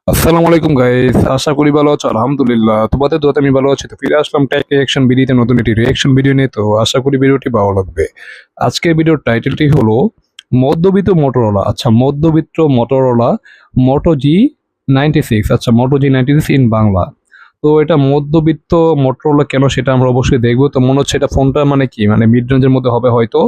আসসালামু আলাইকুম গাইস, আশা করি ভালো আছো। আলহামদুলিল্লাহ, তোমাদের দোয়াতে আমি ভালো আছি। তো ফিরে আসলাম টেক রিঅ্যাকশন ভিডিওতে, নতুন একটি রিঅ্যাকশন ভিডিও নিয়ে। তো আশা করি ভিডিওটি ভালো লাগবে। আজকের ভিডিওর টাইটেলটি হলো মধ্যবিত্ত মোটরোলা। আচ্ছা, মধ্যবিত্ত মোটরোলা মোটো জি 96। আচ্ছা, মোটো জি 96 ইন বাংলা। তো এটা মধ্যবিত্ত মোটরোলা কেন, সেটা আমরা অবশ্যই দেখবো। তো মনে হচ্ছে এটা ফোনটা মানে কি, মানে মিড রেঞ্জের মধ্যে হবে হয়তো,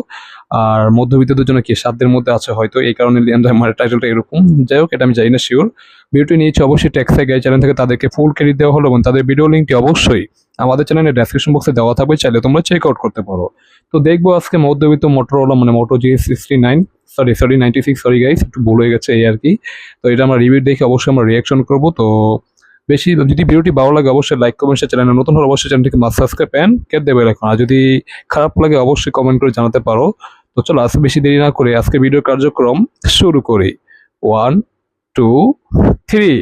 আর মধ্যবিত্তদের জন্য কি সাধ্যের মধ্যে আছে হয়তো, এই কারণে আমার টাইটেলটা এরকম। যাই হোক, এটা আমি জানি না শিওর। ভিডিওটি নিয়েছি অবশ্যই টেক্সাই গাই চ্যানেল থেকে, তাদেরকে ফুল ক্রেডিট দেওয়া হলো এবং তাদের ভিডিও লিঙ্কটি অবশ্যই আমাদের চ্যানেলের ডেসক্রিপশন বক্সে দেওয়া থাকবে, চাইলে তোমরা চেক আউট করতে পারো। তো দেখবো আজকে মধ্যবিত্ত মোটরোলা মানে মোটো জি 69, সরি 96, সরি গাইস, একটু ভুল হয়ে গেছে এই আর কি। তো এটা আমরা রিভিউ দেখে অবশ্যই আমরা রিয়াকশন করবো। তো বেশি যদি ভিডিওটি ভালো লাগে অবশ্যই লাইক কমেন্ট, চ্যানেলে নতুন হলে অবশ্যই চ্যানেলটিকে মাস্ট সাবস্ক্রাইব এন্ড কে দেবে রাখুন। আর যদি খারাপ লাগে অবশ্যই কমেন্ট করে জানাতে পারো। তো চলো আজকে বেশি দেরি না করে আজকে ভিডিও কার্যক্রম শুরু করি। 1 2 3।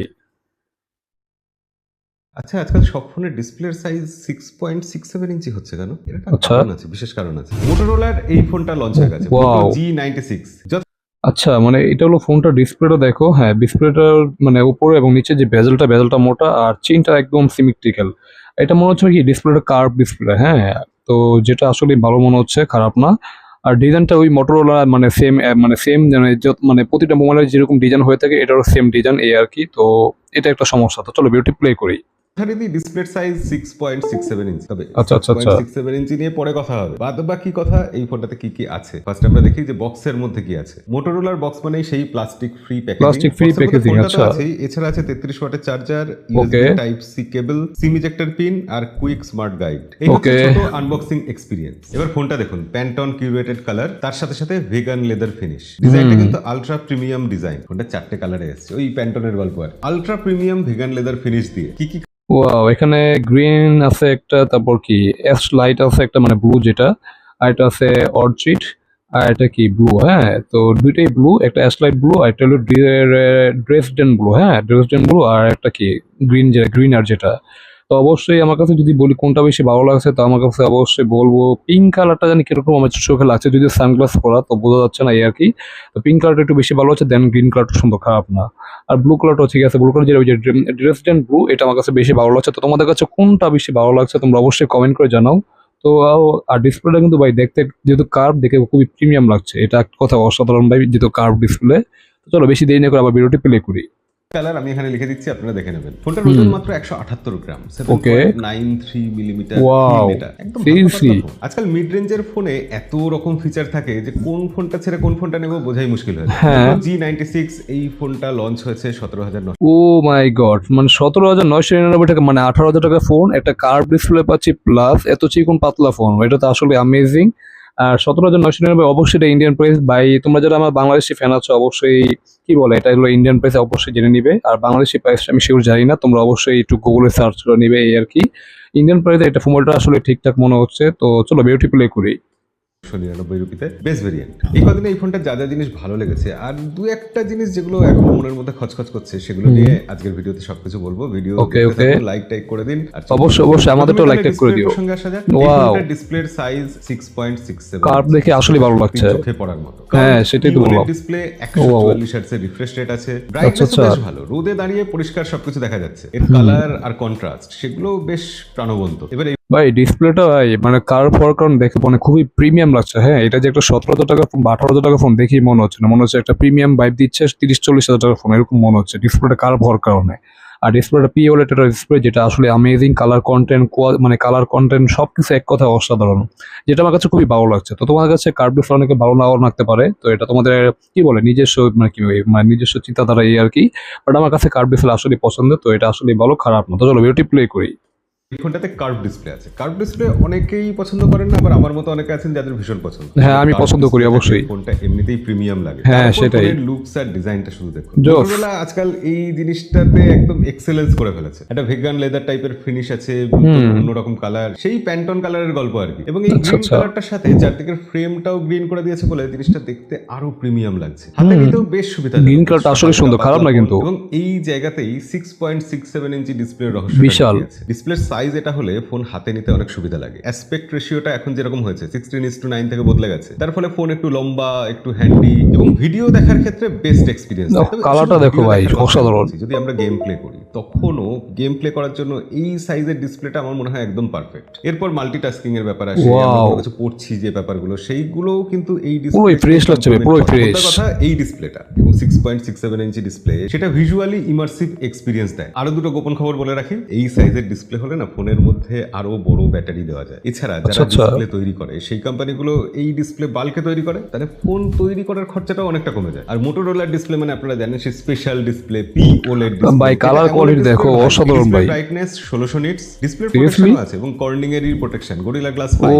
আচ্ছা, আজকাল সব ফোনের ডিসপ্লের সাইজ 6.67 ইঞ্চি হচ্ছে কেন? এর একটা আচ্ছা কারণ আছে, বিশেষ কারণ আছে। মোটরোলার এই ফোনটা লঞ্চ হয়ে গেছে, মোটো ওয়াও। G96। আচ্ছা, মানে এটা হলো ফোনটা ডিসপ্লেটা দেখো, হ্যাঁ ডিসপ্লেটার মানে উপরে এবং নিচে যে বেজেলটা মোটা, আর চিনটা একদম সিমেট্রিক্যাল। এটা মনে হচ্ছে কি ডিসপ্লেটা কার্ভ ডিসপ্লে, হ্যাঁ। তো যেটা আসলে ভালো মনে হচ্ছে, খারাপ না। আর ডিজাইনটা ওই মোটরোলা মানে সেম মানে প্রতিটা মোবাইলের যেরকম ডিজাইন হয়ে থাকে এটারও সেম ডিজাইন এই আর কি। তো এটা একটা সমস্যা। তো চলো ভিডিওটি প্লে করি। যথারীতি ডিসপ্লের সাইজ 6.67 ইঞ্চি, তবে আচ্ছা আচ্ছা আচ্ছা 6.67 ইঞ্চি নিয়ে পরে কথা হবে। বাদ বাকি কথা এই ফোনটাতে কি কি আছে ফার্স্ট আমরা দেখি যে বক্সের মধ্যে কি আছে। মোটরোলার বক্স মানেই সেই plastic free packaging. Plastic free packaging. আচ্ছা এছাড়া আছে 33 ওয়াটের charger, okay USB type C cable, SIM ejector pin আর কুইক স্মার্ট গাইড। এই হচ্ছে ওকে ছোট আনবক্সিং এক্সপিরিয়েন্স। এবার ফোনটা দেখুন, প্যান্টন কিউরেটেড কালার, তার সাথে সাথে ভেগান লেদার ফিনিশ। ডিজাইনটা কিন্তু আলট্রা প্রিমিয়াম ডিজাইন। ফোনটা 4টে কালারে এসেছে, ওই প্যান্টনের গল্প আর। Ultra premium vegan leather finish দিয়ে কি কি ওয়াও, এখানে গ্রিন আছে একটা, তারপর কি অ্যাশ লাইট আছে একটা, মানে ব্লু যেটা, আর এটা আছে অর্চিড, আর এটা কি ব্লু, হ্যাঁ। তো দুইটাই ব্লু, একটা অ্যাশ লাইট ব্লু আর একটা হলো ড্রেসডেন ব্লু, হ্যাঁ ড্রেসডেন ব্লু, আর একটা কি গ্রিন, যেটা গ্রিন আর যেটা। তো অবশ্যই আমার কাছে যদি বলি কোনটা বেশি ভালো লাগছে, তো আমার কাছে অবশ্যই বলবো পিঙ্ক কালারটা, জানি কিরকম আমার চোখে লাগছে, যদি সানগ্লাস পরা তো বোঝা যাচ্ছে না এই আর কি। তো পিঙ্ক কালারটা একটু বেশি ভালো হচ্ছে, দেন গ্রিন কালারটা সুন্দর, খারাপ না। আর ব্লু কালারটাও ঠিক আছে, ব্লু কালার যেটা ওই যে ড্রেসডেন ব্লু, এটা আমার কাছে বেশি ভালো লাগছে। তো তোমাদের কাছে কোনটা বেশি ভালো লাগছে তোমরা অবশ্যই কমেন্ট করে জানাও। তো আর ডিসপ্লেটা কিন্তু ভাই দেখতে, যেহেতু কার্ভ, দেখে খুবই প্রিমিয়াম লাগছে, এটা একটা কথা অসাধারণ ভাই, যেহেতু কার্ভ ডিসপ্লে। তো চলো বেশি দেরি না করে আবার ভিডিওটি প্লে করি। কালার আমি এখানে লিখে দিচ্ছি, আপনারা দেখে নেবেন। ফোনটার ওজন মাত্র 178 গ্রাম, ওকে 7.93 মিলিমিটার। ওয়াও, এটা একদম হালকা সিরিয়াসলি পাতলা ফোন। আজকাল মিড রেঞ্জের ফোনে এত রকম ফিচার থাকে যে কোন ফোনটা ছেড়ে কোন ফোনটা নেব বোঝাই মুশকিল হয়ে যায়। হ্যাঁ। G96 এই ফোনটা লঞ্চ হয়েছে 17,900। ও মাই গড, মানে 17,999 টাকা, মানে 18,000 টাকা ফোন, একটা কার্ভ ডিসপ্লে পাচ্ছি, প্লাস এত চিকন পাতলা ফোন, এটা তো আসলে অ্যামেজিং। আর 17,999 অবশ্যই এটা ইন্ডিয়ান প্রাইস ভাই। তোমরা যারা আমার বাংলাদেশি ফ্যান আছো অবশ্যই কি বলে, এটা হলো ইন্ডিয়ান প্রাইস, অবশ্যই জেনে নিবে। আর বাংলাদেশি প্রাইস আমি শিওর জানি না, তোমরা অবশ্যই একটু গুগলে সার্চ করে নিবে এই আর কি। ইন্ডিয়ান প্রাইসে এটা ফোনটা আসলে ঠিকঠাক মনে হচ্ছে। তো চলো ভিডিওটি প্লে করি। 199 রুপিতে বেস্ট ভেরিয়েন্ট। এই কদিনে এই ফোনটা যা যা জিনিস ভালো লেগেছে, আর দু একটা জিনিস যেগুলো এখন মনের মধ্যে খচখচ করছে, সেগুলো নিয়ে আজকের ভিডিওতে সবকিছু বলবো। ভিডিও ওকে ওকে, লাইক টাইক করে দিন। আর অবশ্যই আমাদেরটাও লাইক টাইক করে দিও। প্রসঙ্গে আসা যাক। এই ওয়াও, ফোনটার ডিসপ্লের সাইজ 6.67, কার্ভ দেখে আসলে ভালো লাগছে। চোখে পড়ার মতো। হ্যাঁ সেটাই তো বললাম। ডিসপ্লে 144 হার্টজ এর রিফ্রেশ রেট আছে। ব্রাইটনেস বেশ ভালো, রোদে দাঁড়িয়ে পরিষ্কার সবকিছু দেখা যাচ্ছে। এর কালার আর কন্ট্রাস্ট সেগুলো বেশ প্রাণবন্ত। এবার ভাই ডিসপ্লেটা ভাই মানে কার ফর কারণ দেখে মানে খুবই প্রিমিয়াম লাগছে, হ্যাঁ। এটা যে একটা 17,000 টাকা ফোন বা 18,000 টাকা ফোন দেখেই মনে হচ্ছে না, মনে হচ্ছে একটা প্রিমিয়াম ভাইব দিচ্ছে 30-40 হাজার টাকার ফোন, এরকম মনে হচ্ছে ডিসপ্লেটা কার ভর কারণে। আর ডিসপ্লেটা পিওলেট একটা ডিসপ্লে, যেটা আসলে অ্যামেজিং, কালার কন্টেন্ট মানে কালার কন্টেন্ট সবকিছু এক কথা অসাধারণ, যেটা আমার কাছে খুবই ভালো লাগছে। তো তোমার কাছে কার্ভ ডিসপ্লে অনেকে ভালো নাও লাগতে পারে, তো এটা তোমাদের কি বলে নিজস্ব মানে কি মানে নিজস্ব চিন্তাধারা এই আর কি। বাট আমার কাছে কার্ভ ডিসপ্লে আসলে পছন্দ, তো এটা আসলে ভালো, খারাপ না। তো চলো ভিডিওটি প্লে করি। এই ফোনটাতে কার্ভ ডিসপ্লে আছে। কার্ভ ডিসপ্লে অনেকেই পছন্দ করেন না, আবার আমার মতো অনেকে আছেন যাদের ভীষণ পছন্দ। হ্যাঁ আমি পছন্দ করি অবশ্যই। ফোনটা এমনিতেই প্রিমিয়াম লাগে। হ্যাঁ সেটাই। লুকস আর ডিজাইনটা শুধু দেখুন। মোটরোলা আজকাল এই জিনিসটাতে একদম এক্সেলেন্স করে ফেলেছে। একটা ভেগান লেদার টাইপের ফিনিশ আছে, অন্যরকম কালার, সেই প্যান্টন কালারের গল্প আর কি। এবং এই গ্রিন কালারটার সাথে চারদিকের ফ্রেমটাও গ্রিন করে দিয়েছে বলে জিনিসটা দেখতে আরো প্রিমিয়াম লাগছে। হাতে নিতেও বেশ সুবিধা। গ্রিন কালারটা আসলে সুন্দর, খারাপ না কিন্তু। এবং এই জায়গাতেই 6.67 ইঞ্চি ডিসপ্লের রহস্য বিশাল। ডিসপ্লের সাইজ এটা হলে ফোন হাতে নিতে অনেক সুবিধা লাগে। অ্যাসপেক্ট রেশিওটা এখন যেরকম হয়েছে 16:9 থেকে বদলে গেছে, তার ফলে ফোন একটু লম্বা, একটু হ্যান্ডি এবং ভিডিও দেখার ক্ষেত্রে বেস্ট এক্সপিরিয়েন্স। কালারটা দেখো ভাই, অসাধারণ। যদি আমরা গেম প্লে করি তখনও গেম প্লে করার জন্য এই সাইজের ডিসপ্লেটা আমার মনে হয় একদম পারফেক্ট। এরপর মাল্টিটাস্কিং এর ব্যাপার আসে, আমরা কিছু পড়ছি যে ব্যাপারগুলো, সেইগুলো কিন্তু এই পুরো ফ্রেশ লাগছে, পুরো ফ্রেশ। কথা এই ডিসপ্লেটা এবং 6.67 ইঞ্চি ডিসপ্লে, সেটা ভিজুয়ালি ইমার্সিভ এক্সপিরিয়েন্স দেয়। আরো দুটো গোপন খবর বলে রাখি, এই সাইজের ডিসপ্লে হলে না ফোনের মধ্যে আরো বড় ব্যাটারি দেওয়া যায়। এছাড়া যারা ডিসপ্লে তৈরি করে সেই কোম্পানিগুলো এই ডিসপ্লে বাল্কে তৈরি করে, তাহলে ফোন তৈরি করার খরচাটাও অনেকটা কমে যায়। আর মোটোরোলার ডিসপ্লে মানে আপনারা জানেন সেই স্পেশাল ডিসপ্লে, POLED ডিসপ্লে। ভাই কালার কোয়ালিটি দেখো, অসাধারণ ভাই। ব্রাইটনেস 1600 নিটস, ডিসপ্লে প্রোটেকশন আছে এবং কর্নিং এর প্রোটেকশন, গরিলা গ্লাস 5। ও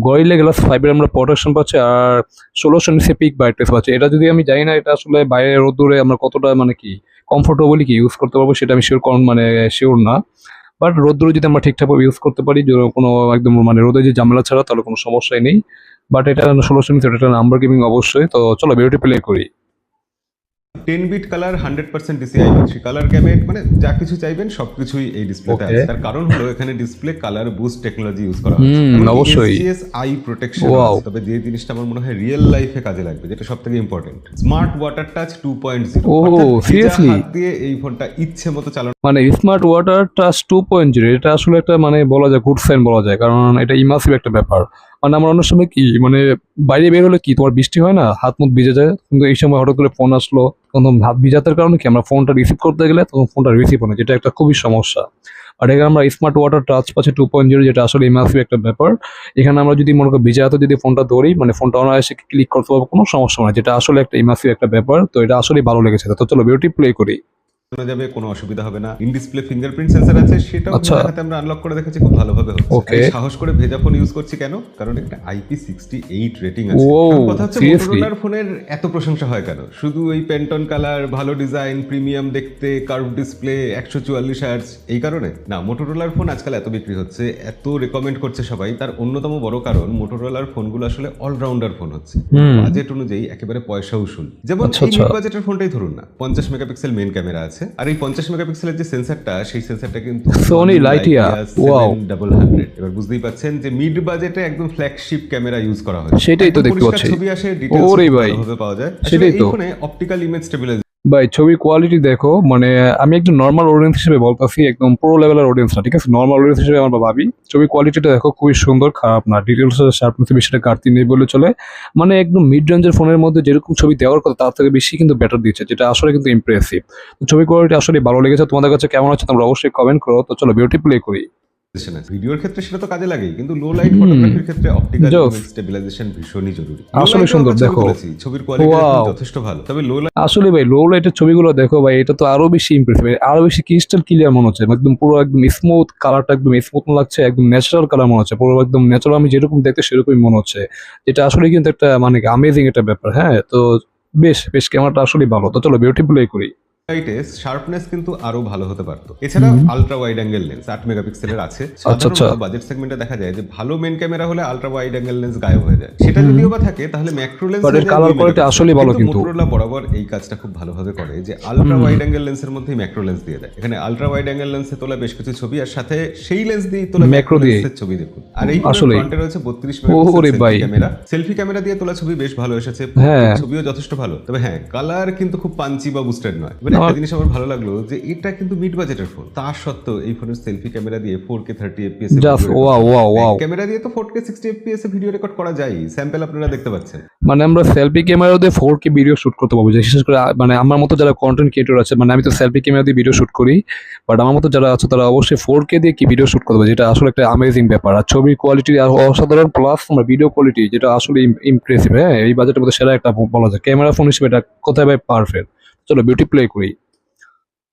গরিলা গ্লাস 5 এর আমরা প্রোটেকশন পাচ্ছি আর 1600 নিটস পিক ব্রাইটনেস পাচ্ছি। এটা যদি আমি জানি না এটা আসলে বাইরে রোদ্দুরে আমরা কতটা মানে কি কমফোর্টেবলি কি ইউজ করতে পারবো সেটা আমি শিওর না। বাট রোদ্দুরে যদি আমরা ঠিকঠাক ইউজ করতে পারি, কোনো একদম মানে রোদে যে ঝামেলা ছাড়া, তাহলে কোনো সমস্যাই নেই। বাট এটা 1600 নিটস, এটা নাম্বার গেমিং অবশ্যই। তো চলো ভিডিওটি প্লে করি। 10 bit colour, 100% DCI battery, colour gamut, মানে যা কিছু চাইবেন সবকিছুই এই ডিসপ্লেতে আছে। তার কারণ হলো এখানে display colour boost technology use করা হয়েছে, অবশ্যই SGS আই প্রোটেকশন। তবে যে জিনিসটা আমার মনে হয় রিয়েল লাইফে কাজে লাগবে, যেটা সবথেকে ইম্পর্টেন্ট, স্মার্ট ওয়াটার টাচ 2.0। ও সিরিয়াসলি, হাত দিয়ে এই ফোনটা ইচ্ছে মতো চালানো, মানে স্মার্ট ওয়াটার টাচ 2.0, এটা আসলে একটা মানে বলা যায় গুড সাইন বলা যায়, কারণ এটা ইমার্সিভ একটা ব্যাপার। মানে আমরা অন্য সময় কি মানে বাইরে বের হলে কি তোমার বৃষ্টি হয় না, হাত মুখ ভিজে যায়, কিন্তু এই সময় হঠাৎ করে ফোন আসলো, তখন হাত ভিজাতের কারণে কি আমরা ফোনটা রিসিভ করতে গেলে তখন ফোনটা রিসিভ হয় না, যেটা একটা খুবই সমস্যা। আর এখানে আমরা স্মার্ট ওয়াটার টাচ পাচ্ছি 2.0, যেটা আসলে ইমার্সিভ একটা ব্যাপার। এখানে আমরা যদি মনে করি ভিজে হাতে যদি ফোনটা ধরি, মানে ফোনটা অনায়াসে ক্লিক করতে পারবো, কোনো সমস্যা নয়, যেটা আসলে একটা ইমার্সিভ একটা ব্যাপার। তো এটা আসলে ভালো লেগেছে। তো চলো ভিডিওটি প্লে করি। যাবে, কোনো অসুবিধা হবে না। ইন ডিসপ্লে ফিঙ্গারপ্রিন্ট সেন্সর আছে, সেটাও দেখাতে আমরা আনলক করে দেখেছি, খুব ভালোভাবে হচ্ছে। সাহস করে ভেজা ফোন ইউজ করছি কেন? কারণ একটা IP68 রেটিং আছে। কথা হচ্ছে মোটোরোলার ফোনের এত প্রশংসা হয় কেন? শুধু এই প্যান্টন কালার, ভালো ডিজাইন, প্রিমিয়াম দেখতে, কার্ভ ডিসপ্লে, 144 Hz, এই কারণে না? মোটোরোলার ফোন আজকাল এত বিক্রি হচ্ছে, এত রেকমেন্ড করছে সবাই, তার অন্যতম বড় কারণ মোটোরোলার ফোনগুলো আসলে অলরাউন্ডার ফোন হচ্ছে, বাজেট অনুযায়ী একেবারে পয়সা উসুল। যেমন এই মিড বাজেটের ফোনটাই ধরুন না, 50 মেগাপিক্সেল মেইন ক্যামেরা আছে, আর এই 50 মেগাপিক্সেলের যে সেন্সরটা, সেই সেন্সরটা কিন্তু সোনি লাইটিয়া 700। এবার বুঝতেই পাচ্ছেন যে মিড বাজেটে একদম ফ্ল্যাগশিপ ক্যামেরা ইউজ করা হয়। সেটাই তো দেখতে পাচ্ছি, ছবি আসে, ডিটেইলস ভালোভাবে পাওয়া যায়। সেটাই তো। এখানে অপটিক্যাল ইমেজ স্টেবিলাইজেশন ভাই ছবির কোয়ালিটি দেখো, মানে আমি একজন নর্মাল অডিয়েন্স হিসেবে বলতেছি, একদম প্রো লেভেলের অডিয়েন্স না, ঠিক আছে, নর্মাল অডিয়েন্স হিসেবে আমরা ভাবি ছবির কোয়ালিটিটা দেখো, খুবই সুন্দর, খারাপ না। ডিটেলস শার্পনেস বিষয়টা ঘাটতি নেই বলে চলে, মানে একদম মিড রেঞ্জের ফোনের মধ্যে যেরকম ছবি দেওয়ার কথা তার থেকে বেশি কিন্তু বেটার দিচ্ছে, যেটা আসলে কিন্তু ইমপ্রেসিভ। তো ছবি কোয়ালিটি আসলে ভালো লেগেছে। তোমাদের কাছে কেমন আছে তোমরা অবশ্যই কমেন্ট করো। তো চলো ভিডিওটি প্লে করি। ভিডিওর ক্ষেত্রে সেটা তো কাজে লাগেই, কিন্তু লো লাইট ফটোগ্রাফির ক্ষেত্রে অপটিক্যাল ইমেজ স্টেবিলাইজেশন ভীষণই জরুরি। আসলে সুন্দর দেখো, ছবির কোয়ালিটি যথেষ্ট ভালো, তবে লো লাইট আসলে ভাই লো লাইটের ছবিগুলো দেখো ভাই, এটা তো আরো বেশি ইমপ্রেসিভ, আরো বেশি ক্রিস্টাল ক্লিয়ার মনে হচ্ছে, একদম পুরো একদম স্মুথ, কালারটা একদম স্মুথ লাগছে, একদম ন্যাচারাল কালার মনে হচ্ছে, পুরো একদম ন্যাচারাল, আমি যেরকম দেখতে সেরকমই মনে হচ্ছে, যেটা আসলে কিন্তু একটা মানে আমেজিং একটা ব্যাপার। হ্যাঁ, তো বেশ বেশ ক্যামেরাটা আসলে ভালো। তো চলো ভিডিওটি প্লে করি। লাইটের শার্পনেস কিন্তু আরো ভালো হতে পারতো। এছাড়া আলট্রা ওয়াইড অ্যাঙ্গেল লেন্স 8 মেগাপিক্সেলের আছে। সাধারণত বাজেট সেগমেন্টে দেখা যায় যে ভালো মেন ক্যামেরা হলে আলট্রা ওয়াইড অ্যাঙ্গেল লেন্স গায়েব হয়ে যায়। সেটা যদিও বা থাকে তাহলে ম্যাক্রো লেন্স এর কালার কোয়ালিটি আসলে ভালো, কিন্তু মোটোরোলা বরাবর এই কাজটা খুব ভালোভাবে করে যে আলট্রা ওয়াইড অ্যাঙ্গেল লেন্সের মধ্যে ম্যাক্রো লেন্স দিয়ে দেয়। এখানে আলট্রা ওয়াইড অ্যাঙ্গেল লেন্সে তোলা বেশ কিছু ছবি, আর সাথে সেই লেন্স দিয়ে তোলা ম্যাক্রো লেন্সের ছবি দেখুন। আর এই ফ্রন্টে রয়েছে 32 মেগাপিক্সেল ক্যামেরা, সেলফি ক্যামেরা দিয়ে তোলা ছবি বেশ ভালো এসেছে, ছবিও যথেষ্ট ভালো। তবে হ্যাঁ, কালার কিন্তু খুব পাঞ্চি বা বুস্টেড নয়। এবার একটা জিনিস আমার ভালো লাগলো যে এটা কিন্তু মিড বাজেটের ফোন, তা সত্ত্বেও এই ফোনের সেলফি ক্যামেরা দিয়ে 4K 30 fps ক্যামেরা দিয়ে তো 4K 60 fps এ ভিডিও রেকর্ড করা যায়। স্যাম্পল আপনারা দেখতে পাচ্ছেন, মানে আমরা সেলফি ক্যামেরা দিয়ে 4K ভিডিও শুট করতে পারবো, বিশেষ করে মানে আমার মতো যারা কন্টেন্ট ক্রিয়েটর আছে, মানে আমি তো সেলফি ক্যামেরা দিয়ে ভিডিও শুট করি, বাট আমার মতো যারা আছে তারা অবশ্যই 4K দিয়ে কি ভিডিও শুট করতে পারবে, যেটা আসলে একটা অ্যামেজিং ব্যাপার। আর ছবির কোয়ালিটি অসাধারণ, প্লাস আমার ভিডিও কোয়ালিটি যেটা আসলে ইমপ্রেসিভ। হ্যাঁ, এই বাজেটের মধ্যে সেরা একটা বলা যায় ক্যামেরা ফোন হিসেবে এটা কোথায় ভাই পারফেক্ট। চলো বিউটি প্লে করি।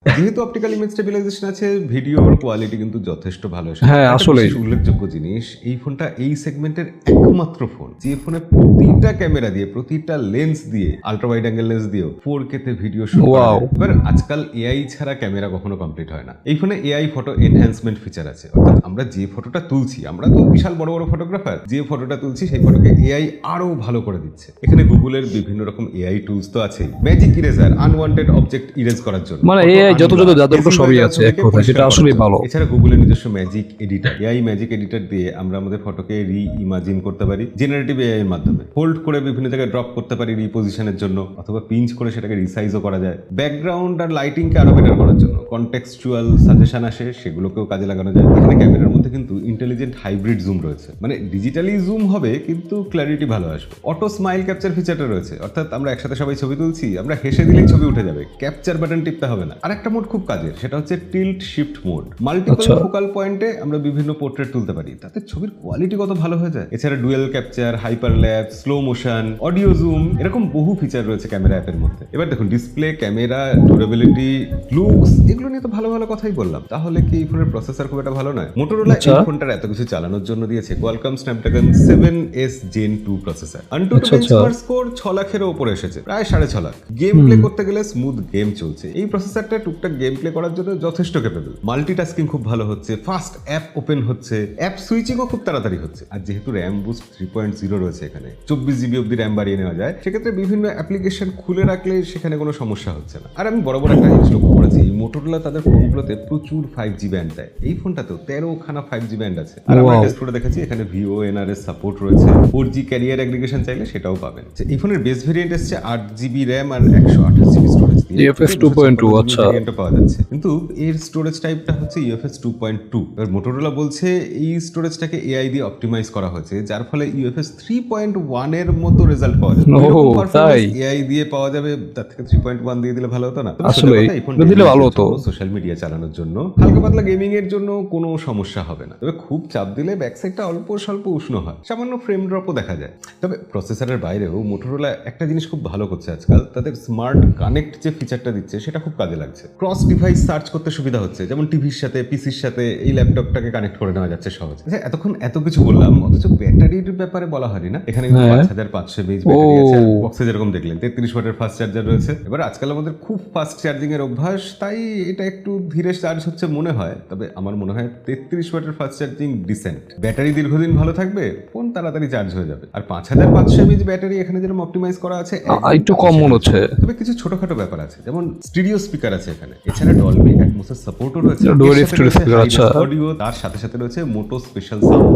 যেহেতু অপটিক্যাল ইমেজ স্টেবিলাইজেশন আছে, ভিডিওর কোয়ালিটি কিন্তু যথেষ্ট ভালো। হ্যাঁ, আসলে উল্লেখযোগ্য জিনিস, এই ফোনটা এই সেগমেন্টের একমাত্র ফোন যে ফোনে প্রতিটা ক্যামেরা দিয়ে, প্রতিটা লেন্স দিয়ে, আলট্রা ওয়াইড অ্যাঙ্গেল লেন্স দিয়েও 4K তে ভিডিও শুট করা যায়। এবার আজকাল এআই ছাড়া ক্যামেরা কখনো কমপ্লিট হয় না। এই ফোনে এআই ফটো এনহ্যান্সমেন্ট ফিচার আছে, অর্থাৎ আমরা যে ফটোটা তুলছি, আমরা তো বিশাল বড় বড় ফটোগ্রাফার, যে ফটোটা তুলছি সেই ফটোকে এআই আরো ভালো করে দিচ্ছে। এখানে গুগলের বিভিন্ন রকম এআই টুলস তো আছেই, magic eraser unwanted object erase করার জন্য, মানে এআই যত যাদবটা সবই আছে এক কথায়, যেটা আসলেই ভালো। এছাড়া গুগলের নিজস্ব ম্যাজিক এডিটর, এই ম্যাজিক এডিটর দিয়ে আমরা আমাদের ফটোকে ইমাজিন করতে পারি জেনারেটিভ এআই এর মাধ্যমে। হোল্ড করে বিভিন্ন জায়গায় ড্রপ করতে পারি রিপোজিশনের জন্য, অথবা পিঞ্চ করে সেটাকে রিসাইজও করা যায়। ব্যাকগ্রাউন্ড আর লাইটিংকে আরো বেটার করার জন্য কনটেক্সচুয়াল সাজেশন আসে, সেগুলোকেও কাজে লাগানো যায়। এখানে ক্যামেরার মধ্যে কিন্তু ইন্টেলিজেন্ট হাইব্রিড জুম রয়েছে, মানে ডিজিটালি জুম হবে কিন্তু ক্ল্যারিটি ভালো আসবে। অটো স্মাইল ক্যাপচার ফিচারটা রয়েছে, অর্থাৎ আমরা একসাথে সবাই ছবি তুলছি, আমরা হেসে দিলেই ছবি উঠে যাবে, ক্যাপচার বাটন টিপতে হবে না। আর একটা মোড খুব কাজের, সেটা হচ্ছে tilt shift mode. Multiple focal পয়েন্টে আমরা বিভিন্ন পোর্ট্রেট তুলতে পারি, তাতে ছবির কোয়ালিটি কত ভালো হয়ে যায়। এছাড়া ডুয়েল ক্যাপচার, হাইপার ল্যাপ, স্লো মোশন, অডিও জুম, এরকম বহু ফিচার রয়েছে ক্যামেরা অ্যাপের মধ্যে। এবার দেখুন ডিসপ্লে, ক্যামেরা, ডিউরেবিলিটি, লুকস, এগুলো নিয়ে তো ভালো ভালো কথাই বললাম, তাহলে কি এই ফোনের প্রসেসর খুব একটা ভালো নয়? মোটোরোলা এই ফোনটার এত কিছু চালানোর জন্য দিয়েছে Qualcomm Snapdragon 7S Gen 2 processor. AnTuTu benchmark score 6 লাখের উপরে এসেছে, প্রায় 6.5 লাখ। গেম প্লে করতে গেলে স্মুথ গেম চলছে। এই প্রসেসরটা টুকটাক গেম প্লে করার জন্য যথেষ্ট ক্যাপেবল। মাল্টিটাস্কিং খুব ভালো হচ্ছে, ফাস্ট অ্যাপ ওপেন হচ্ছে, অ্যাপ সুইচিংও খুব তাড়াতাড়ি হচ্ছে। আর যেহেতু র্যাম বুস্ট 3.0 রয়েছে এখানে, 24 GB অব্দি র্যাম বাড়িয়ে নেওয়া যায়, সেক্ষেত্রে বিভিন্ন অ্যাপ্লিকেশন খুলে রাখলে সেখানে কোনো সমস্যা হচ্ছে না। আর আমি বড় একটা জিনিস লক্ষ্য করেছি, মোটোরোলা তাদের ফোনগুলোতে প্রচুর 5G ব্যান্ড দেয়। এই ফোনটাতেও 13খানা 5G ব্যান্ড আছে। আর আমরা টেস্ট করে দেখেছি এখানে VoNR সাপোর্ট রয়েছে। 4G ক্যারিয়ার অ্যাগ্রিগেশন চাইলে সেটাও পাবেন। এই ফোনের বেস ভেরিয়েন্ট এসছে 8GB র্যাম আর 128GB স্টোরেজ দিয়ে। UFS 2.2 আচ্ছা, ভেরিয়েন্টটা পাওয়া যাচ্ছে, কিন্তু এর স্টোরেজ টাইপটা হচ্ছে UFS 2.2। এবার মোটোরোলা বলছে এই স্টোরেজটাকে AI দিয়ে অপটিমাইজ করা হয়েছে, যার ফলে UFS 3.1 এর মতো রেজাল্ট পাওয়া যাবে। তাই AI দিয়ে পাওয়া যাবে, তার থেকে 3.1 দিয়ে দিলে ভালো হতো না? আসলে দিলে ভালো হতো। সোশ্যাল মিডিয়া চালানোর জন্য, হালকা পাতলা গেমিং এর জন্য কোনো সমস্যা হবে না। তবে খুব চাপ দিলে ব্যাক সাইডটা অল্প স্বল্প উষ্ণ হয়, সামান্য ফ্রেম ড্রপও দেখা যায়। তবে প্রসেসরের বাইরেও মোটোরোলা একটা জিনিস খুব ভালো করছে আজকাল, তাদের স্মার্ট কানেক্ট যে ফিচারটা দিচ্ছে সেটা খুব কাজে লাগছে। ক্রস ডিভাইস সার্চ করতে সুবিধা হচ্ছে, যেমন টিভির সাথে, পিসির সাথে এই ল্যাপটপটাকে কানেক্ট করে নেওয়া যাচ্ছে সহজে। এতক্ষণ এত কিছু বললাম, অথচ ব্যাটারির ব্যাপারে বলা হয়নি না। এখানে 5500 mAh ব্যাটারি আছে, বক্সে যেরকম দেখলেন 33 ওয়াটের ফাস্ট চার্জার রয়েছে। এবার আজকাল আমাদের খুব ফাস্ট চার্জিং এর অভ্যাস, তাই এটা একটু ধীরে চার্জ হচ্ছে মনে হয়। তবে আমার মনে হয় 33 ওয়াটের ফাস্ট চার্জিং ডিসেন্ট। ব্যাটারি দীর্ঘদিন ভালো থাকবে, ফোন তাড়াতাড়ি চার্জ হয়ে যাবে। আর 5500 mAh ব্যাটারি এখানে যেরকম অপটিমাইজ করা আছে, একটু কম মনে হচ্ছে। তবে কিছু ছোটখাটো ব্যাপার আছে, যেমন স্টিরিও স্পিকার আছে এখানে, এছাড়া ডলবি অ্যাটমসের সাপোর্টও রয়েছে, অডিও, তার সাথে সাথে রয়েছে মোটো স্পেশাল সাউন্ড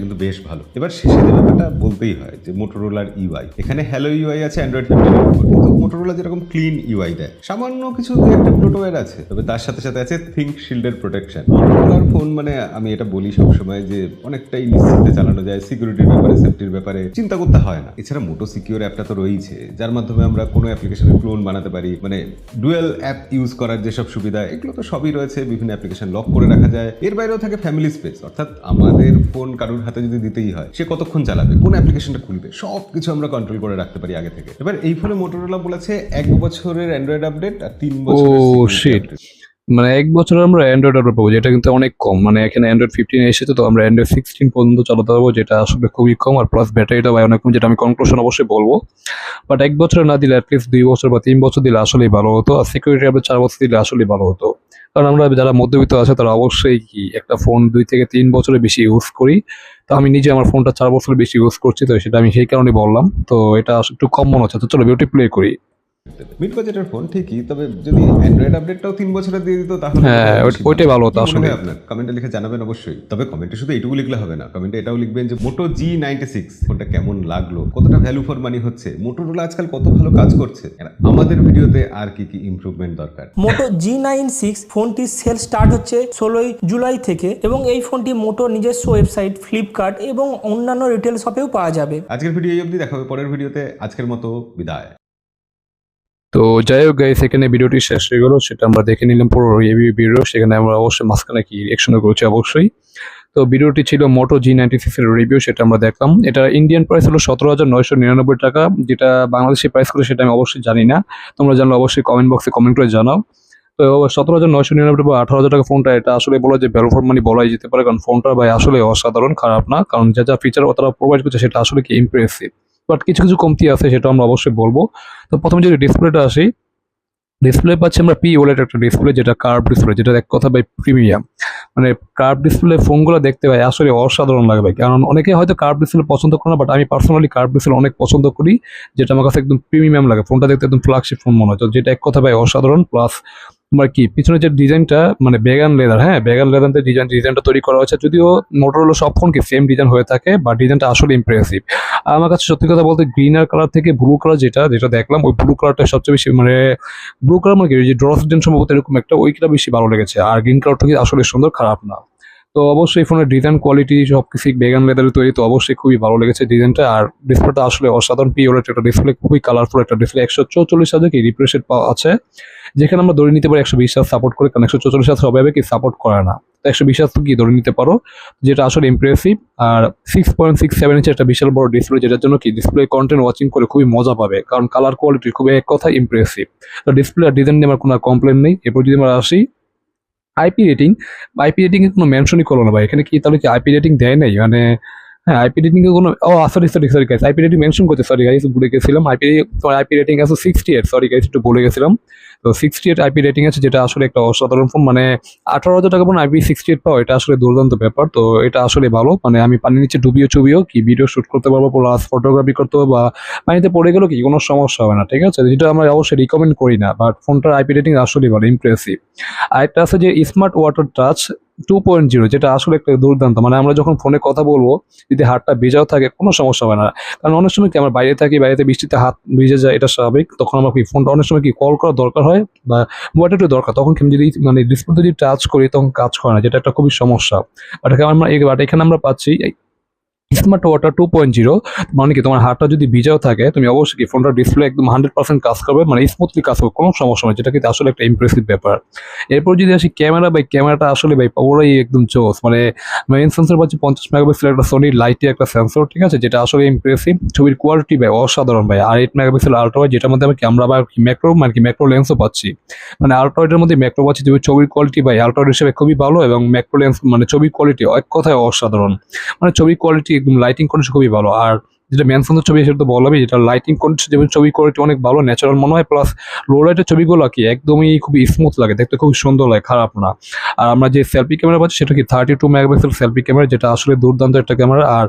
কিন্তু বেশ ভালো। এবার শেষে যে ব্যাপারটা বলতেই হয় যে মোটোরোলার ইউআই, এখানে হ্যালো ইউআই আছে অ্যান্ড্রয়েড 15 এর উপর, কিন্তু মোটোরোলা যেরকম ক্লিন ইউআই দেয়, সামান্য কিছু একটা ব্লুটুথ আছে, তবে তার সাথে সাথে আছে থিঙ্ক শিল্ডের প্রোটেকশন। মোটোরোলার ফোন মানে আমি এটা বলি সবসময় যে অনেকটাই নিশ্চিন্তে চালানো যায়, সিকিউরিটির ব্যাপারে, সেফটির ব্যাপারে চিন্তা করতে হয় না। এছাড়া মোটো সিকিউর অ্যাপটা তো রয়েছে, যার মাধ্যমে আমরা কোনো অ্যাপ্লিকেশনের ক্লোন বানাতে পারি, মানে ডুয়েল অ্যাপ ইউজ করার যেসব সুবিধা, এগুলো তো সবই রয়েছে। বিভিন্ন অ্যাপ্লিকেশন লক করে রাখা যায়। এর বাইরেও থাকে ফ্যামিলি স্পেস, অর্থাৎ আমাদের ফোন কারোর হাতে যদি দিতেই হয়, সে কতক্ষণ চালাবে, কোন অ্যাপ্লিকেশনটা খুলবে, সব কিছু আমরা কন্ট্রোল করে রাখতে পারি আগে থেকে। এবার এই ফোনে মোটোরোলা বলেছে 1 বছরের অ্যান্ড্রয়েড আপডেট আর 3 বছরের সিকিউরিটি আপডেট। মানে 1 বছরে আমরা অ্যান্ড্রয়েড আপডেট পাবো, যেটা কিন্তু অনেক কম। মানে এখানে অ্যান্ড্রয়েড 15 এসেছে, তো আমরা অ্যান্ড্রয়েড 16 পর্যন্ত চালাতে পারবো, যেটা আসলে খুবই কম। আর প্লাস ব্যাটারিটা ভাই অনেক কম, যেটা আমি কনক্লুশন অবশ্যই বলবো। বাট 1 বছরে না দিলে অ্যাটলিস্ট 2 বছর বা 3 বছর দিলে আসলেই ভালো হতো। আর সিকিউরিটি আপডেট 4 বছর দিলে আসলেই ভালো হতো। কারণ আমরা যারা মধ্যবিত্ত আছে তারা অবশ্যই কি একটা ফোন 2 থেকে 3 বছরের বেশি ইউজ করি। তো আমি নিজে আমার ফোনটা 4 বছরের বেশি ইউজ করছি, তো সেটা আমি সেই কারণে বললাম। তো এটা একটু কম মনে হচ্ছে। তো চলো বিউটি প্লে করি। মিড বাজেটের ফোন ঠিকই, তবে যদি অ্যান্ড্রয়েড আপডেটটাও 3 বছরের দিয়ে দিত তাহলে ওইটাই ভালো হতো আসলে। আপনার কমেন্টে লিখে জানাবেন অবশ্যই। তবে কমেন্টে শুধু এইটুকু লিখলে হবে না, কমেন্টে এটাও লিখবেন যে মোটো G96 ফোনটা কেমন লাগলো, কতটা ভ্যালু ফর মানি হচ্ছে, মোটোরোলা আজকাল কত ভালো কাজ করছে, আমাদের ভিডিওতে আর কি কি ইমপ্রুভমেন্ট দরকার। মোটো G96 ফোনটির সেল স্টার্ট হচ্ছে 16 জুলাই থেকে, এবং এই ফোনটি মোটো নিজস্ব ওয়েবসাইট, ফ্লিপকার্ট এবং অন্যান্য রিটেল শপেও পাওয়া যাবে। আজকের ভিডিও এই অবধি, দেখা হবে পরের ভিডিওতে। আজকের মতো বিদায়। তো যাই হোক গাইস, এখানে ভিডিওটি শেষ হয়ে গেল, সেটা আমরা দেখে নিলাম পুরো রিভিউ ভিডিও। সেখানে আমরা অবশ্যই মাঝখানে কি রিঅ্যাকশনও করেছি অবশ্যই। তো ভিডিওটি ছিল মোটো G96 এর রিভিউ, সেটা আমরা দেখলাম। এটা ইন্ডিয়ান প্রাইস হলো 17,999 টাকা, যেটা বাংলাদেশি প্রাইস করে সেটা আমি অবশ্যই জানি না। তোমরা জানলে অবশ্যই কমেন্ট বক্সে কমেন্ট করে জানাও। তো 17,999 বা 18,000 টাকা ফোনটা, এটা আসলে বলা যে ভ্যালু ফর মানি বলাই যেতে পারে। কারণ ফোনটা ভাই আসলে অসাধারণ, খারাপ না। কারণ যা যা ফিচার তারা প্রোভাইড করছে সেটা আসলে কি ইমপ্রেসিভ। বাট কিছু কিছু কমতি আছে, সেটা আমরা অবশ্যই বলবো। তো প্রথমে যদি ডিসপ্লেটা আসি, ডিসপ্লে পাচ্ছি আমরা OLED একটা ডিসপ্লে, যেটা কার্ভ ডিসপ্লে, যেটা এক কথা ভাই প্রিমিয়াম। মানে কার্ভ ডিসপ্লে ফোনগুলো দেখতে ভাই আসলে অসাধারণ লাগে ভাই। কারণ অনেকে হয়তো কার্ভ ডিসপ্লে পছন্দ করে না, বাট আমি পার্সোনালি কার্ভ ডিসপ্লে অনেক পছন্দ করি, যেটা আমার কাছে একদম প্রিমিয়াম লাগে। ফোনটা দেখতে একদম ফ্ল্যাগশিপ ফোন মনে হয়, তো যেটা এক কথা ভাই অসাধারণ। প্লাস তোমার কি পিছনে যে ডিজাইনটা মানে ভেগান লেদার, হ্যাঁ ভেগান লেদার ডিজাইনটা তৈরি করা হয়েছে, যদিও মোটরোলা সব ফোন কি সেম ডিজাইন হয়ে থাকে, বাট ডিজাইনটা আসলে ইমপ্রেসিভ। আর আমার কাছে সত্যি কথা বলতে গ্রিনার কালার থেকে ব্লু কালার যেটা দেখলাম, ওই ব্লু কালারটা সবচেয়ে বেশি মানে ব্লু কালার মানে কি ওই যে ড্রস ডিজাইন সম্ভবত এরকম একটা, ওইটা বেশি ভালো লেগেছে। আর গ্রিন কালারটা কি আসলে সুন্দর, খারাপ না। তো অবশ্যই ফোনের ডিজাইন কোয়ালিটি সবকিছু ভেগান লেদারে তৈরি, তো অবশ্যই খুবই ভালো লেগেছে ডিজাইনটা। আর ডিসপ্লেটা আসলে অসাধারণ পিওলেট একটা ডিসপ্লে, খুবই কালারফুল একটা ডিসপ্লে। 144 কি রিফ্রেশ রেট আছে, যেখানে আমরা ধরে নিতে পারি 120 হার্জ সাপোর্ট করে, কারণ 144 হার্জ সবাই কি সাপোর্ট করে না, তো 120 হার্জ কি ধরে নিতে পারো, যেটা আসলে ইমপ্রেসিভ। আর 6.67 ইঞ্চের একটা বিশাল বড় ডিসপ্লে, যেটার জন্য কি ডিসপ্লে কন্টেন্ট ওয়াচিং করে খুবই মজা পাবে, কারণ কালার কোয়ালিটি খুবই এক কথা ইমপ্রেসিভ। তো ডিসপ্লে আর ডিজাইন নিয়ে আমার কোনো কমপ্লেন নেই। এরপর যদি আমরা আসি আইপি রেটিং, আইপি রেটিং এর কোনো মেনশনই করলো না ভাই, এখানে কি তাহলে কি আইপি রেটিং দেয় নাই মানে? হ্যাঁ আইপি রেটিং এর কোনো, ও sorry guys, IP rating mention করতে সরি গাইস, ভুলে গেছিলাম। আইপি রেটিং আছে 68, সরি গাইস একটু ভুলে গেছিলাম। তো 68 আইপি রেটিং আছে, যেটা আসলে একটা অসাধারণ ফোন। মানে 18,000 টাকা পর্যন্ত আইপি 68 পাও, এটা আসলে দুর্দান্ত ব্যাপার। তো এটা আসলে ভালো, মানে আমি পানির নিচে চুবিও কি ভিডিও শুট করতে পারবো, প্লাস ফটোগ্রাফি করতে পারবো, বা পানিতে পড়ে গেলেও কি কোনো সমস্যা হবে না, ঠিক আছে? যেটা আমরা অবশ্যই রিকমেন্ড করি না, বাট ফোনটার আইপি রেটিং আসলে ভালো, ইমপ্রেসিভ। আরেকটা আছে যে স্মার্ট ওয়াটার টাচ 2.0, যেটা আসলে একটা দুর্দান্ত। মানে আমরা যখন ফোনে কথা বলবো, যদি হাতটা ভেজাও থাকে কোনো সমস্যা হবে না, কারণ অনেক সময় কি আমরা বাইরে থাকি, বাইরেতে বৃষ্টিতে হাত ভিজে যায়, এটা স্বাভাবিক। তখন আমার কি ফোনটা অনেক সময় কি কল করা দরকার হয়, বা মোবাইলটা একটু দরকার, তখন কি আমি যদি মানে ডিসপ্লে যদি টাচ করি তখন কাজ করে না, যেটা একটা খুবই সমস্যা। বাট এখানে আমরা পাচ্ছি স্মার্ট ওয়াটার 2.0, মানে কি তোমার হাতটা যদি ভিজাও থাকে, তুমি অবশ্যই কি ফোনটার ডিসপ্লে একদম 100% কাজ করবে, মানে স্মুথলি কাজ করবে, কোনো সমস্যা নেই, যেটা কিন্তু আসলে একটা ইমপ্রেসিভ ব্যাপার। এরপর যদি আসি ক্যামেরা, ক্যামেরাটা আসলে পুরোই একদম জোস। মানে মেইন সেন্সর পাচ্ছি 50 মেগাপিক্সেল একটা সোনি লাইটে একটা সেন্সর, ঠিক আছে, যেটা আসলে ইমপ্রেসিভ। ছবির কোয়ালিটি অসাধারণ ভাই। আর 8 মেগাপিক্সেল আল্ট্রা ওয়াইড, যেটার মধ্যে আমি ক্যামেরা বা ম্যাক্রো লেন্সও পাচ্ছি। মানে আল্ট্রা ওয়াইডের মধ্যে ম্যাক্রো পাচ্ছি, ছবির কোয়ালিটি আল্ট্রা ওয়াইড হিসেবে খুবই ভালো, এবং ম্যাক্রো লেন্স মানে ছবির কোয়ালিটি এক কথায় অসাধারণ। মানে ছবির কোয়ালিটি একদম লাইটিং কন্ডিশন খুবই ভালো। আর যেটা ম্যানসনের ছবি সেটা তো বললামই, যেটা লাইটিং কন্ডিশন যেমন ছবি কোয়ালিটি অনেক ভালো, ন্যাচারাল মনে হয়, প্লাস লো লাইটের ছবিগুলো কি একদমই খুবই স্মুথ লাগে, দেখতে খুবই সুন্দর লাগে, খারাপ না। আর আমরা যে সেলফি ক্যামেরা পাচ্ছি সেটা কি 32 মেগাপিক্সেল সেলফি ক্যামেরা, যেটা আসলে দুর্দান্ত একটা ক্যামেরা। আর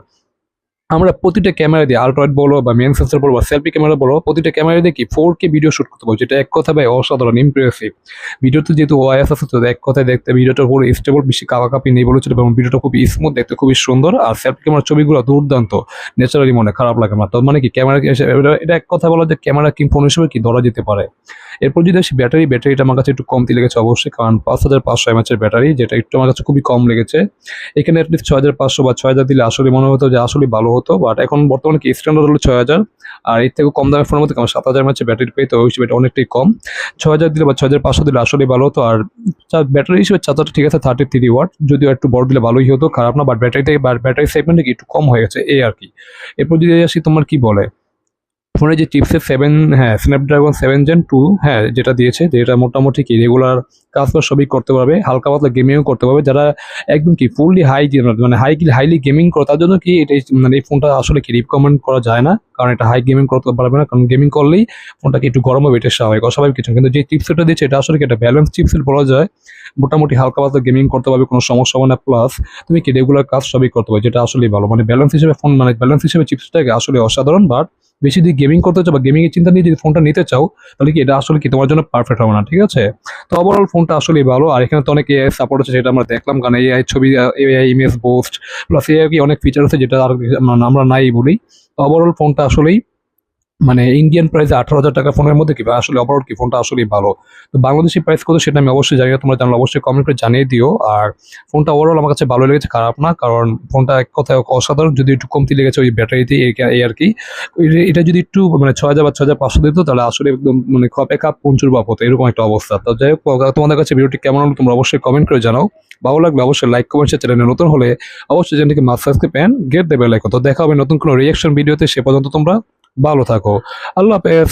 আমরা প্রতিটা ক্যামেরা দিয়ে আল্ট্রাওয়াইড বলো বা মেন সেন্সর বলো বা সেলফি ক্যামেরা বলো, প্রতিটা ক্যামেরা দিয়ে কি 4K ভিডিও শুট করতে পারবো, যেটা এক কথা অসাধারণ ইমপ্রেসিভ। ভিডিওতে যেহেতু ওআইএস আছে, তো এক কথায় দেখতে ভিডিওটা পুরো স্টেবল, বেশি কাপাকাপি নেই বলেছিল, এবং ভিডিওটা খুবই স্মুথ, দেখতে খুবই সুন্দর। আর সেলফি ক্যামেরার ছবিগুলো দুর্দান্ত, ন্যাচারালি মনে খারাপ লাগে না। তো মানে কি ক্যামেরা, এটা এক কথা বলা যে ক্যামেরা কিং ফোন হিসেবে কি ধরা যেতে পারে। এরপর যদি আসি ব্যাটারিটা আমার কাছে একটু কমতি লেগেছে অবশ্যই, কারণ 5500 mAh ব্যাটারি, যেটা একটু আমার কাছে খুবই কম লেগেছে। এখানে অ্যাটলিস্ট 6500 বা 6000 দিলে আসলে মনে হতো যে আসলে ভালো হতো, বাট এখন বর্তমানে কি স্ট্যান্ডার্ড হলো 6000। আর এর থেকে কম দামের ফোনের মধ্যে আমার 7000 mAh ব্যাটারি পেয়ে, তো ওই হিসেবে এটা অনেকটাই কম। 6000 দিলে বা 6500 দিলে আসলে ভালো হতো। আর ব্যাটারি হিসেবে চার্জারটা ঠিক আছে 33 ওয়াট, যদিও একটু বড় দিলে ভালোই হতো, খারাপ না, বাট ব্যাটারি সেগমেন্টে কি একটু কম হয়ে গেছে এই আর কি। এরপর যদি আসি তোমার কি বলে ফোনে যে চিপসেট স্ন্যাপড্রাগন 7 Gen 2, হ্যাঁ যেটা দিয়েছে, যেটা মোটামুটি কি রেগুলার কাজ সবই করতে পারবে, হালকা পাতলা গেমিংও করতে পারবে। যারা একদম কি ফুললি মানে হাইলি গেমিং করে, তার জন্য কি এটা মানে এই ফোনটা আসলে কি রিকমেন্ড করা যায় না, কারণ এটা হাই গেমিং করতে পারবে না, কারণ গেমিং করলেই ফোনটাকে একটু গরম হবে, এটা স্বাভাবিক কিছু। কিন্তু যে চিপসেটটা দিয়েছে এটা আসলে কি একটা ব্যালেন্স চিপসেট বলা যায়, মোটামুটি হালকা পাতলা গেমিং করতে পারবে, কোনো সমস্যা হবে না, প্লাস তুমি কি রেগুলার কাজ সবই করতে পারবে, যেটা আসলে ভালো। মানে ব্যালেন্স হিসেবে চিপসেটটাকে আসলে অসাধারণ। বাট বেশি যদি গেমিং করতে চাও বা গেমিং এর চিন্তা নিয়ে যদি ফোনটা নিতে চাও, তাহলে কি এটা আসলে কি তোমার জন্য পারফেক্ট হবে না, ঠিক আছে? তো ওভারঅল ফোনটা আসলেই ভালো। আর এখানে তো অনেক এআই সাপোর্ট আছে, যেটা আমরা দেখলাম, কারণ এআই ছবি, AI image boost, plus AI কি অনেক ফিচার আছে, যেটা আর আমরা নাই বলি। তো ওভারঅল ফোনটা আসলেই মানে ইন্ডিয়ান প্রাইসে 18,000 টাকা ফোনের মধ্যে কি আসলে ওভারঅল কি ফোনটা আসলেই ভালো। তো বাংলাদেশি প্রাইস কত সেটা আমি অবশ্যই জানি না, তোমরা জানলে অবশ্যই কমেন্ট করে জানিয়ে দিও। আর ফোনটা ওভারঅল আমার কাছে ভালো লেগেছে, খারাপ না, কারণ ফোনটা এক কথায় অসাধারণ। যদি একটু কমতি লেগেছে ওই ব্যাটারিতে এই আর কি, এটা যদি একটু মানে 6000 বা 6500 দিত, তাহলে আসলে একদম মানে খপে কাপ পঞ্চুর বাপ হতো, এরকম একটা অবস্থা। তো যাই হোক, তোমাদের কাছে ভিডিওটি কেমন হলো তোমরা অবশ্যই কমেন্ট করে জানাও। ভালো লাগবে অবশ্যই লাইক কমেন্ট, চ্যানেলে নতুন হলে অবশ্যই চ্যানেলটিকে subscribe and get the bell icon. তো দেখা হবে নতুন কোনো রিঅ্যাকশন ভিডিওতে, সে পর্যন্ত তোমরা ভালো থাকো, আল্লাহ হাফেজ।